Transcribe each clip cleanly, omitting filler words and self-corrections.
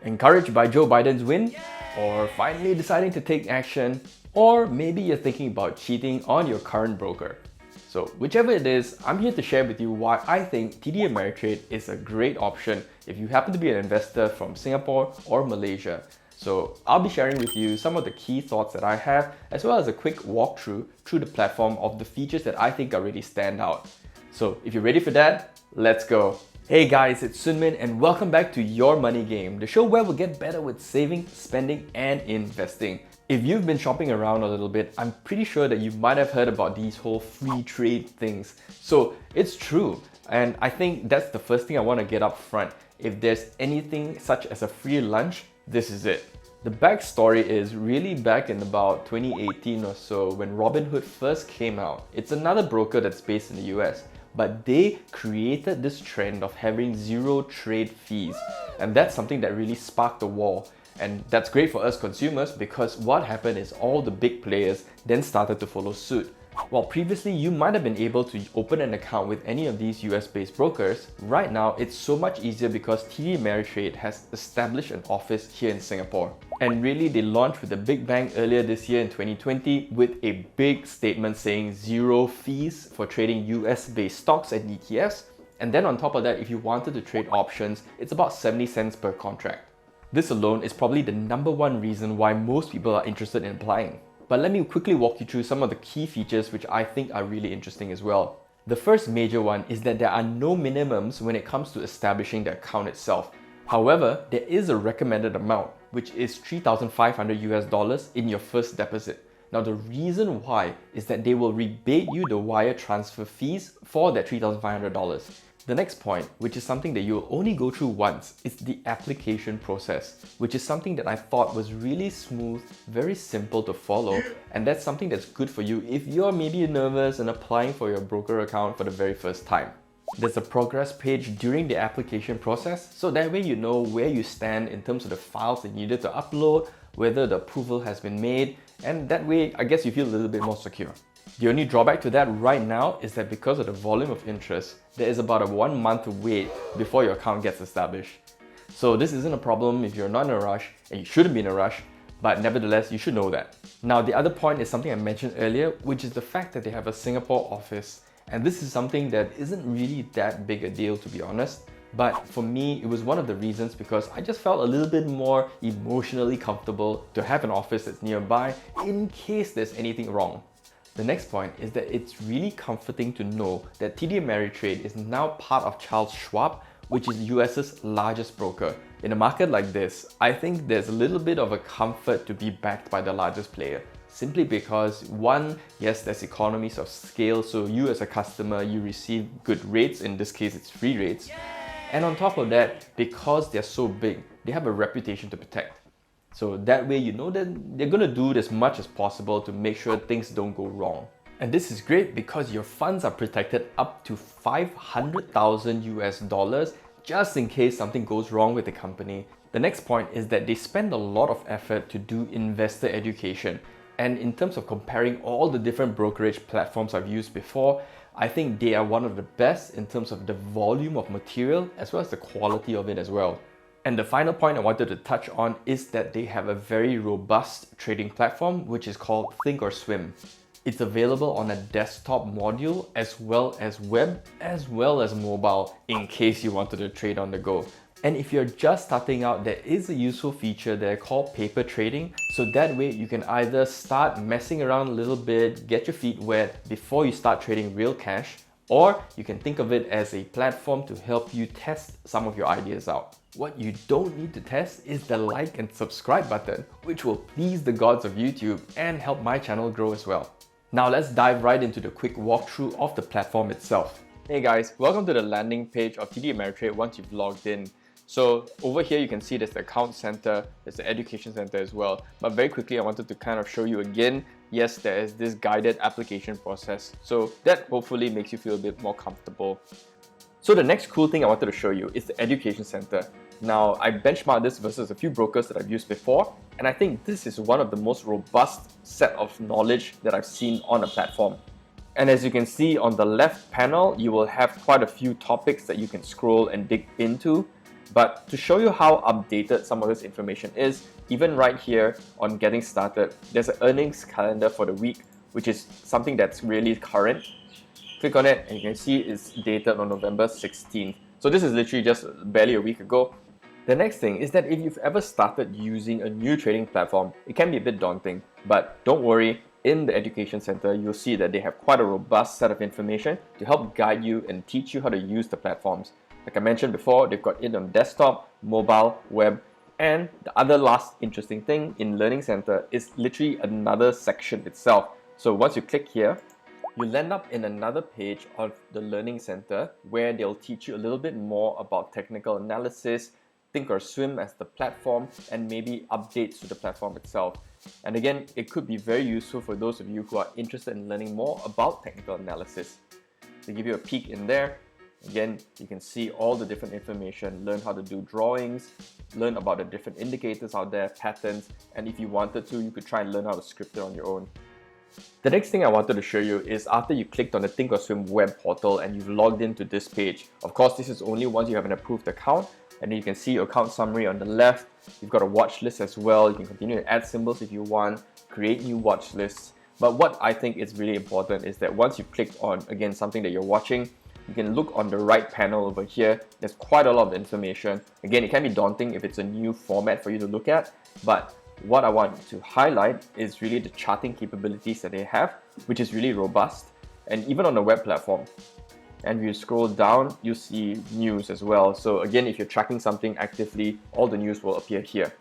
Encouraged by Joe Biden's win? Or finally deciding to take action? Or maybe you're thinking about cheating on your current broker? So whichever it is, I'm here to share with you why I think TD Ameritrade is a great option if you happen to be an investor from Singapore or Malaysia. So I'll be sharing with you some of the key thoughts that I have, as well as a quick walkthrough through the platform of the features that I think are really stand out. So if you're ready for that, let's go. Hey guys, it's Sun Min and welcome back to Your Money Game, the show where we'll get better with saving, spending and investing. If you've been shopping around a little bit, I'm pretty sure that you might have heard about these whole free trade things. So it's true, and I think that's the first thing I want to get up front. If there's anything such as a free lunch, this is it. The backstory is really back in about 2018 or so when Robinhood first came out. It's another broker that's based in the US, but they created this trend of having zero trade fees. And that's something that really sparked the war. And that's great for us consumers because what happened is all the big players then started to follow suit. While previously you might have been able to open an account with any of these US-based brokers, right now it's so much easier because TD Ameritrade has established an office here in Singapore. And really they launched with a big bang earlier this year in 2020 with a big statement saying zero fees for trading US-based stocks and ETFs. And then on top of that, if you wanted to trade options, it's about 70 cents per contract. This alone is probably the number one reason why most people are interested in applying. But let me quickly walk you through some of the key features which I think are really interesting as well. The first major one is that there are no minimums when it comes to establishing the account itself. However, there is a recommended amount, which is $3,500 in your first deposit. Now the reason why is that they will rebate you the wire transfer fees for that $3,500. The next point, which is something that you'll only go through once, is the application process, which is something that I thought was really smooth, very simple to follow, and that's something that's good for you if you're maybe nervous and applying for your broker account for the very first time. There's a progress page during the application process, so that way you know where you stand in terms of the files that you needed to upload, whether the approval has been made, and that way I guess you feel a little bit more secure. The only drawback to that right now is that because of the volume of interest, there is about a 1 month wait before your account gets established. So this isn't a problem if you're not in a rush, and you shouldn't be in a rush, but nevertheless, you should know that. Now, the other point is something I mentioned earlier, which is the fact that they have a Singapore office. And this is something that isn't really that big a deal, to be honest. But for me, it was one of the reasons because I just felt a little bit more emotionally comfortable to have an office that's nearby in case there's anything wrong. The next point is that it's really comforting to know that TD Ameritrade is now part of Charles Schwab, which is US's largest broker. In a market like this, I think there's a little bit of a comfort to be backed by the largest player. Simply because one, yes, there's economies of scale, so you as a customer, you receive good rates, in this case it's free rates. And on top of that, because they're so big, they have a reputation to protect. So that way you know that they're going to do as much as possible to make sure things don't go wrong. And this is great because your funds are protected up to 500,000 US dollars just in case something goes wrong with the company. The next point is that they spend a lot of effort to do investor education. And in terms of comparing all the different brokerage platforms I've used before, I think they are one of the best in terms of the volume of material as well as the quality of it as well. And the final point I wanted to touch on is that they have a very robust trading platform which is called Thinkorswim. It's available on a desktop module as well as web as well as mobile in case you wanted to trade on the go. And if you're just starting out, there is a useful feature there called paper trading. So that way you can either start messing around a little bit, get your feet wet before you start trading real cash, or you can think of it as a platform to help you test some of your ideas out. What you don't need to test is the like and subscribe button, which will please the gods of YouTube and help my channel grow as well. Now let's dive right into the quick walkthrough of the platform itself. Hey guys, welcome to the landing page of TD Ameritrade once you've logged in. So over here you can see there's the account center, there's the education center as well. But very quickly I wanted to kind of show you again, yes, there is this guided application process. So that hopefully makes you feel a bit more comfortable. So the next cool thing I wanted to show you is the education center. Now, I benchmarked this versus a few brokers that I've used before, and I think this is one of the most robust set of knowledge that I've seen on a platform. And as you can see on the left panel, you will have quite a few topics that you can scroll and dig into. But to show you how updated some of this information is, even right here on Getting Started, there's an earnings calendar for the week, which is something that's really current. Click on it and you can see it's dated on November 16th. So this is literally just barely a week ago. The next thing is that if you've ever started using a new trading platform, it can be a bit daunting, but don't worry, in the Education Center, you'll see that they have quite a robust set of information to help guide you and teach you how to use the platforms. Like I mentioned before, they've got it on desktop, mobile, web, and the other last interesting thing in Learning Center is literally another section itself. So once you click here, you'll end up in another page of the Learning Center where they'll teach you a little bit more about technical analysis, Thinkorswim as the platform, and maybe updates to the platform itself. And again, it could be very useful for those of you who are interested in learning more about technical analysis. To give you a peek in there, again, you can see all the different information, learn how to do drawings, learn about the different indicators out there, patterns, and if you wanted to, you could try and learn how to script it on your own. The next thing I wanted to show you is after you clicked on the Thinkorswim web portal and you've logged into this page. Of course, this is only once you have an approved account, and then you can see your account summary on the left. You've got a watch list as well. You can continue to add symbols if you want, create new watch lists. But what I think is really important is that once you click on, again, something that you're watching, you can look on the right panel over here. There's quite a lot of information. Again, it can be daunting if it's a new format for you to look at, but what I want to highlight is really the charting capabilities that they have, which is really robust, and even on the web platform. And if you scroll down, you see news as well. So again, if you're tracking something actively, all the news will appear here.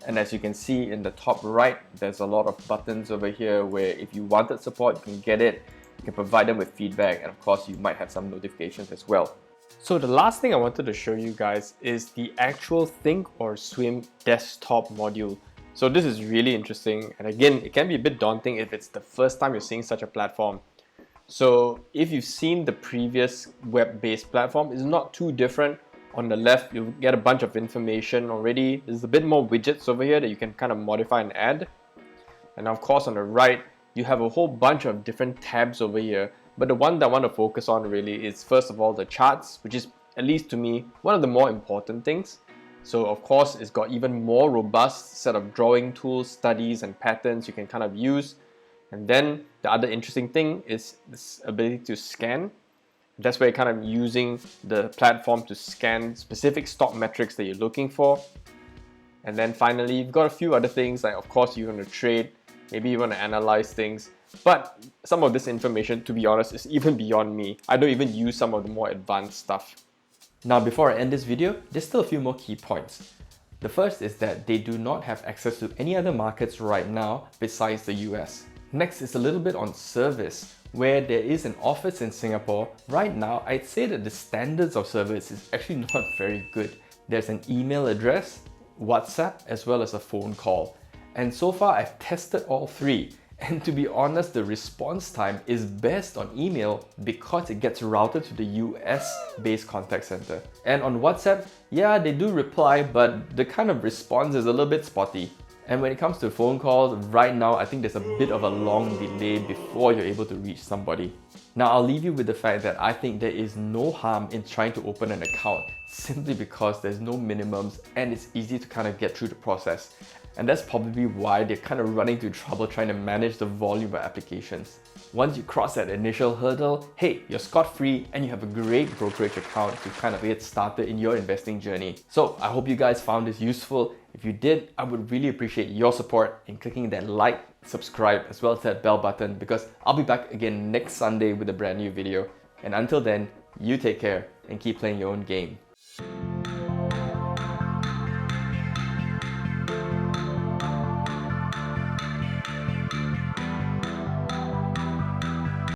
And as you can see in the top right, there's a lot of buttons over here where if you wanted support, you can get it. You can provide them with feedback, and of course, you might have some notifications as well. So the last thing I wanted to show you guys is the actual Thinkorswim desktop module. So this is really interesting, and again, it can be a bit daunting if it's the first time you're seeing such a platform. So if you've seen the previous web-based platform, it's not too different. On the left, you get a bunch of information already. There's a bit more widgets over here that you can kind of modify and add. And of course, on the right, you have a whole bunch of different tabs over here. But the one that I want to focus on really is, first of all, the charts, which is, at least to me, one of the more important things. So of course, it's got even more robust set of drawing tools, studies, and patterns you can kind of use. And then the other interesting thing is this ability to scan. That's where you're kind of using the platform to scan specific stock metrics that you're looking for. And then finally, you've got a few other things like, of course, you want to trade, maybe you want to analyze things. But some of this information, to be honest, is even beyond me. I don't even use some of the more advanced stuff. Now, before I end this video, there's still a few more key points. The first is that they do not have access to any other markets right now besides the US. Next is a little bit on service. Where there is an office in Singapore, right now I'd say that the standards of service is actually not very good. There's an email address, WhatsApp, as well as a phone call. And so far I've tested all three. And to be honest, the response time is best on email because it gets routed to the US-based contact center. And on WhatsApp, yeah, they do reply, but the kind of response is a little bit spotty. And when it comes to phone calls, right now I think there's a bit of a long delay before you're able to reach somebody. Now I'll leave you with the fact that I think there is no harm in trying to open an account simply because there's no minimums and it's easy to kind of get through the process. And that's probably why they're kind of running into trouble trying to manage the volume of applications. Once you cross that initial hurdle, hey, you're scot-free and you have a great brokerage account to kind of get started in your investing journey. So I hope you guys found this useful. If you did, I would really appreciate your support in clicking that like, subscribe, as well as that bell button, because I'll be back again next Sunday with a brand new video. And until then, you take care and keep playing your own game.